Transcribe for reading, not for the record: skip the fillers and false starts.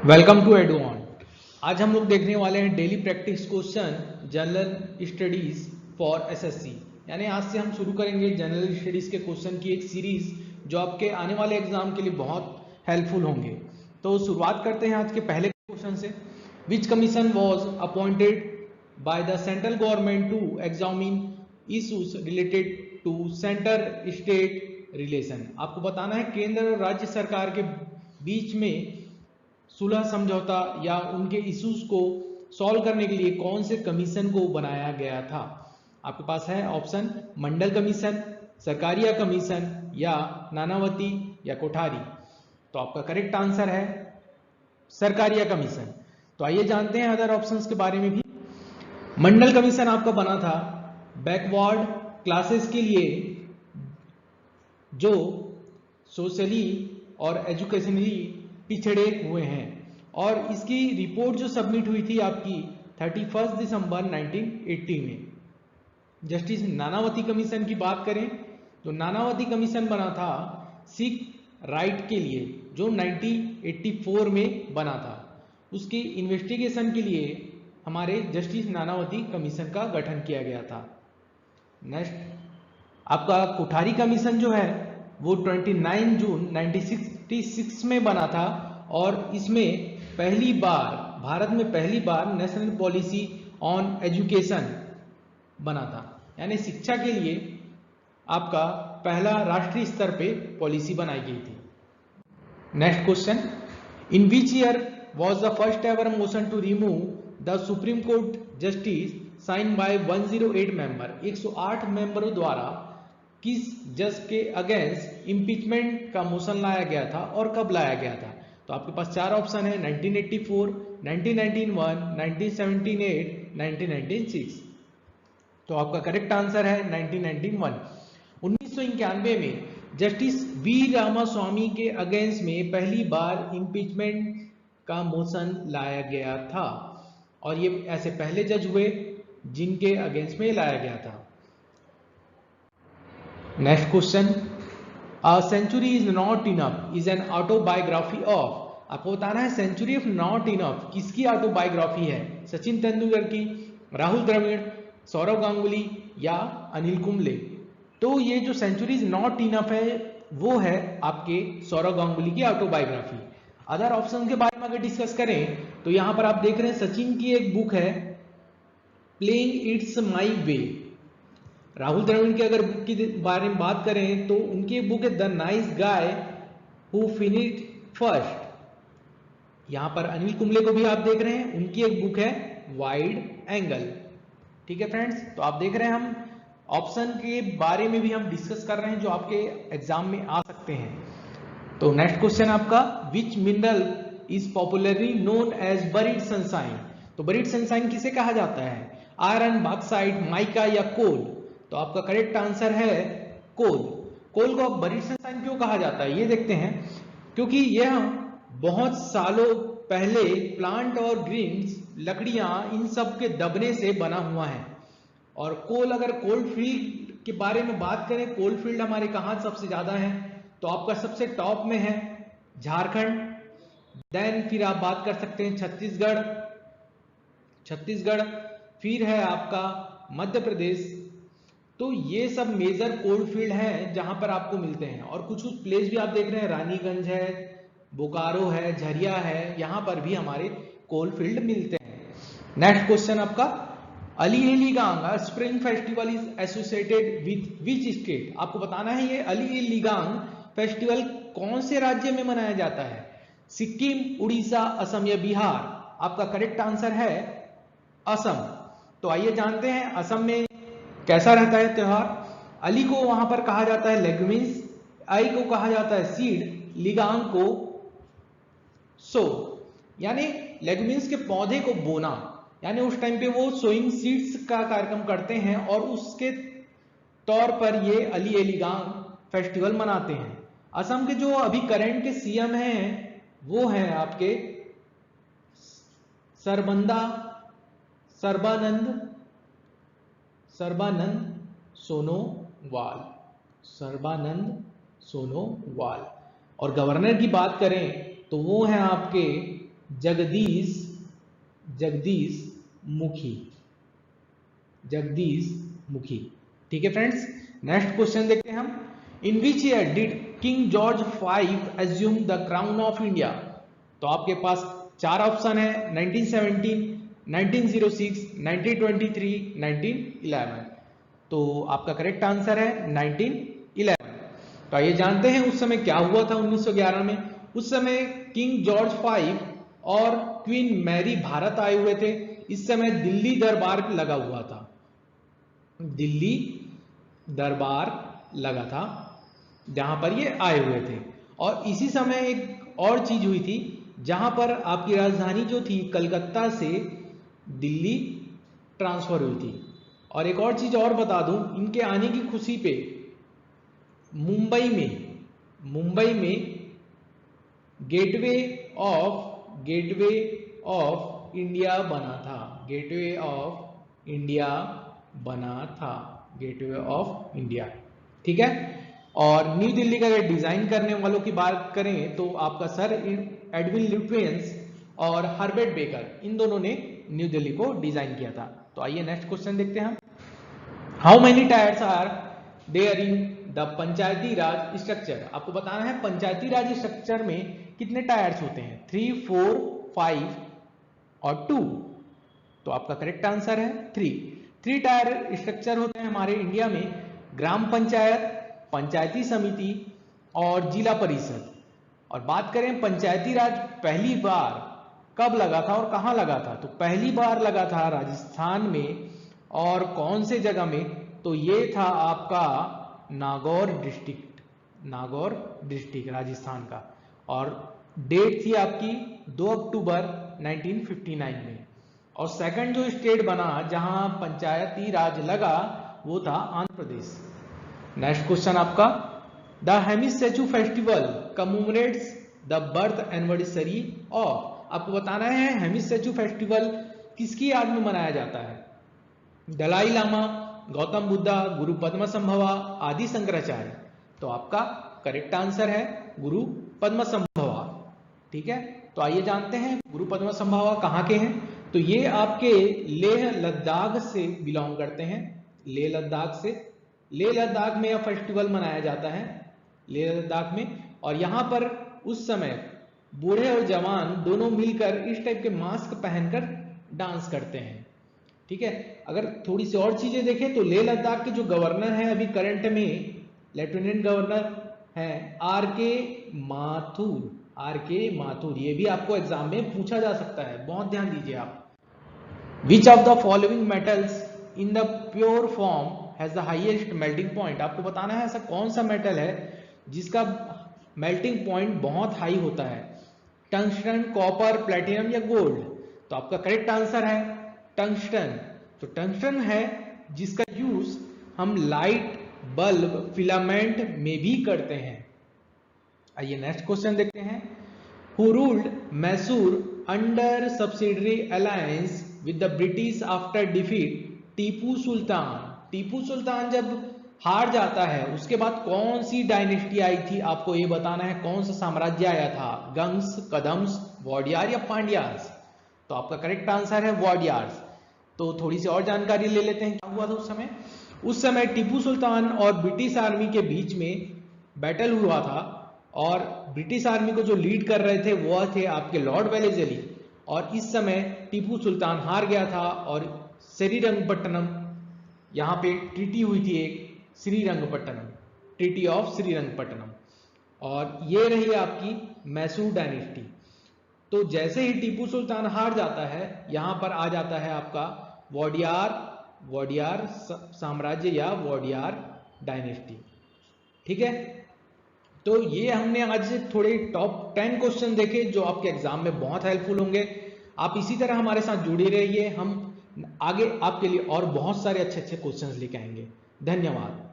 Welcome to एडुऑन। आज हम लोग देखने वाले हैं daily practice question general studies for SSC. यानी आज से हम शुरू करेंगे जनरल स्टडीज के क्वेश्चन की एक सीरीज जो आपके आने वाले एग्जाम के लिए बहुत हेल्पफुल होंगे। तो शुरुआत करते हैं आज के पहले क्वेश्चन से। Which commission was appointed by the central government to examine issues related to centre state relation. आपको बताना है केंद्र और राज्य सरकार के बीच में सुलह समझौता या उनके इश्यूज को सॉल्व करने के लिए कौन से कमीशन को बनाया गया था। आपके पास है ऑप्शन मंडल कमीशन, सरकारिया कमीशन या नानावती या कोठारी। तो आपका करेक्ट आंसर है सरकारिया कमीशन। तो आइए जानते हैं अदर ऑप्शंस के बारे में भी। मंडल कमीशन आपका बना था बैकवर्ड क्लासेस के लिए जो सोशली और एजुकेशनली पिछड़े हुए हैं, और इसकी रिपोर्ट जो सबमिट हुई थी आपकी 31 दिसंबर 1980 में। जस्टिस नानावती कमीशन की बात करें तो नानावती कमीशन बना था सिख राइट के लिए जो 1984 में बना था। उसकी इन्वेस्टिगेशन के लिए हमारे जस्टिस नानावती कमीशन का गठन किया गया था। नेक्स्ट आपका कोठारी कमीशन जो है वो 29 जून 1966 में बना था, और इसमें पहली बार भारत में पहली बार नेशनल पॉलिसी ऑन एजुकेशन बना था। यानी शिक्षा के लिए आपका पहला राष्ट्रीय स्तर पे पॉलिसी बनाई गई थी। Next question, in which year was the first ever motion to remove the Supreme Court justice sign by 108 member. 108 मेंबरों द्वारा किस जज के अगेंस्ट इम्पीचमेंट का मोशन लाया गया था और कब लाया गया था। तो आपके पास चार ऑप्शन है 1984, 1991, 1978, 1996। तो आपका करेक्ट आंसर है 1991। 1991 में जस्टिस वी रामास्वामी के अगेंस्ट में पहली बार इम्पीचमेंट का मोशन लाया गया था, और ये ऐसे पहले जज हुए जिनके अगेंस्ट में लाया गया था। Next question, A century is not enough is an autobiography of। आपको बताना है सेंचुरी ऑफ नॉट इनफ किसकी ऑटोबायोग्राफी है। सचिन तेंदुलकर की, राहुल द्रविड़, सौरव गांगुली या अनिल कुंबले। तो ये जो सेंचुरी इज नॉट इनफ है वो है आपके सौरव गांगुली की ऑटोबायोग्राफी। अदर ऑप्शन के बारे में अगर डिस्कस करें तो यहां पर आप देख रहे हैं सचिन की एक बुक है प्लेइंग इट्स माई वे। राहुल द्रविड़ के अगर बुक के बारे में बात करें तो उनकी बुक है the nice guy who finished first. यहां पर अनिल कुंबले को भी आप देख रहे हैं, उनकी एक बुक है वाइड एंगल। ठीक है फ्रेंड्स, तो आप देख रहे हैं हम ऑप्शन के बारे में भी हम डिस्कस कर रहे हैं जो आपके एग्जाम में आ सकते हैं। तो नेक्स्ट क्वेश्चन आपका, which mineral is popularly known as buried sunshine. तो बरीड सनशाइन किसे कहा जाता है, आयरन, बॉक्साइट, माइका या कोल। तो आपका करेक्ट आंसर है कोल। कोल को बरीड सनशाइन क्यों कहा जाता है ये देखते हैं। क्योंकि यह बहुत सालों पहले प्लांट और ग्रीन्स, लकड़ियां, इन सब के दबने से बना हुआ है। और कोल, अगर कोल फील्ड के बारे में बात करें, कोल फील्ड हमारे कहां सबसे ज्यादा है तो आपका सबसे टॉप में है झारखंड। देन फिर आप बात कर सकते हैं छत्तीसगढ़, फिर है आपका मध्य प्रदेश। तो ये सब मेजर कोल फील्ड हैं जहां पर आपको मिलते हैं। और कुछ कुछ प्लेस भी आप देख रहे हैं, रानीगंज है, बोकारो है, झरिया है, यहां पर भी हमारे कोल फील्ड मिलते हैं। नेक्स्ट क्वेश्चन आपका, Ali Aye Ligang spring festival is associated with which state. आपको बताना है ये अली ए लिगांग फेस्टिवल कौन से राज्य में मनाया जाता है, सिक्किम, उड़ीसा, असम या बिहार। आपका करेक्ट आंसर है असम। तो आइए जानते हैं असम में कैसा रहता है त्योहार। अली को वहां पर कहा जाता है लेगुमिन्स, आई को कहा जाता है सीड, लिगांग को सो, यानी लेगुमिन्स के पौधे को बोना। यानी उस टाइम पे वो सोइंग सीड्स का कार्यक्रम करते हैं और उसके तौर पर ये अली ए लिगांग फेस्टिवल मनाते हैं। असम के जो अभी करंट के सीएम हैं वो हैं आपके सर्बानंद सोनोवाल। और गवर्नर की बात करें तो वो हैं आपके जगदीश जगदीश मुखी, जगदीश मुखी। ठीक है फ्रेंड्स, नेक्स्ट क्वेश्चन देखते हैं हम। In which year did king George V assume the crown of India? तो आपके पास चार ऑप्शन है, 1917, 1906, 1923, 1911। तो आपका करेक्ट आंसर है 1911। तो आइए जानते हैं उस समय क्या हुआ था 1911 में। उस समय किंग जॉर्ज V और क्वीन मैरी भारत आए हुए थे। इस समय दिल्ली दरबार लगा हुआ था, दिल्ली दरबार लगा था जहां पर ये आए हुए थे। और इसी समय एक और चीज हुई थी, जहां पर आपकी राजधानी जो थी कलकत्ता से दिल्ली ट्रांसफर हुई थी। और एक और चीज और बता दूं, इनके आने की खुशी पे मुंबई में गेटवे ऑफ इंडिया बना था, गेटवे ऑफ इंडिया बना था, गेटवे ऑफ इंडिया। ठीक है। और न्यू दिल्ली का अगर डिजाइन करने वालों की बात करें तो आपका सर एडविन लुट्येंस और हर्बर्ट बेकर, इन दोनों ने न्यू दिल्ली को डिजाइन किया था। तो आइए नेक्स्ट क्वेश्चन देखते हैं हम। How many tiers are there in the panchayati raj structure? आपको बताना है पंचायती राज स्ट्रक्चर में कितने टायर्स होते हैं, 3, 4, 5 और 2। तो आपका करेक्ट आंसर है 3 टायर स्ट्रक्चर होते हैं हमारे इंडिया में, ग्राम पंचायत, पंचायती समिति और जिला परिषद। और बात करें पंचायती राज पहली बार कब लगा था और कहां लगा था, तो पहली बार लगा था राजस्थान में। और कौन से जगह में, तो ये था आपका नागौर डिस्ट्रिक्ट राजस्थान का। और डेट थी आपकी 2 अक्टूबर 1959 में। और सेकंड जो स्टेट बना जहां पंचायती राज लगा वो था आंध्र प्रदेश। नेक्स्ट क्वेश्चन आपका, the Hemis statue festival commemorates the birth anniversary of? आपको बताना है हेमिस स्टैचू फेस्टिवल किसकी याद में मनाया जाता है, दलाई लामा, गौतम बुद्धा, गुरु पद्म संभवा, आदि शंकराचार्य। तो आपका करेक्ट आंसर है गुरु पद्म संभवा। ठीक है। तो आइए जानते हैं गुरु पद्म संभवा कहाँ के हैं। तो ये आपके लेह लद्दाख से बिलोंग करते हैं, लेह लद्दाख से। लेह लद्दाख में यह फेस्टिवल मनाया जाता है, लेह लद्दाख में। और यहाँ पर उस समय बूढ़े और जवान दोनों मिलकर इस टाइप के मास्क पहनकर डांस करते हैं। ठीक है। अगर थोड़ी सी और चीजें देखें तो लेह लद्दाख के जो गवर्नर हैं अभी करंट में, लेफ्टिनेंट गवर्नर हैं आर.के. माथुर। ये भी आपको एग्जाम में पूछा जा सकता है, बहुत ध्यान दीजिए आप। Which of the following metals in the pure form has the highest melting point? आपको बताना है ऐसा कौन सा मेटल है जिसका मेल्टिंग पॉइंट बहुत हाई होता है, टंगस्टन, कॉपर, प्लेटिनम या गोल्ड? तो आपका करेक्ट आंसर है टंगस्टन। तो टंगस्टन है जिसका यूज हम लाइट बल्ब फिलामेंट में भी करते हैं। आइए नेक्स्ट क्वेश्चन देखते हैं। Who ruled Mysore under subsidiary alliance with the British after defeat Tipu Sultan? Tipu Sultan जब हार जाता है उसके बाद कौन सी डायनेस्टी आई थी, आपको ये बताना है कौन सा साम्राज्य आया था, गंग्स, कदम्स, वॉडियार या पांड्यास? तो आपका करेक्ट आंसर है वॉडियार्स। तो थोड़ी सी और जानकारी ले लेते हैं क्या हुआ था उस समय। उस समय टीपू सुल्तान और ब्रिटिश आर्मी के बीच में बैटल हुआ था। और ब्रिटिश आर्मी को जो लीड कर रहे थे वो थे आपके लॉर्ड वेलेस्ली। और इस समय टीपू सुल्तान हार गया था और श्रीरंगपट्टनम, यहाँ पे ट्रीटी हुई थी एक, श्रीरंगपट्टनम, ट्रीटी ऑफ श्रीरंगपट्टनम। और ये रही आपकी मैसूर डायनेस्टी। तो जैसे ही टीपू सुल्तान हार जाता है यहां पर आ जाता है आपका वॉडियार साम्राज्य या वॉडियार डायनेस्टी। ठीक है। तो ये हमने आज थोड़े टॉप 10 क्वेश्चन देखे जो आपके एग्जाम में बहुत हेल्पफुल होंगे। आप इसी तरह हमारे साथ जुड़े रहिए, हम आगे आपके लिए और बहुत सारे अच्छे अच्छे क्वेश्चंस लेके आएंगे। धन्यवाद।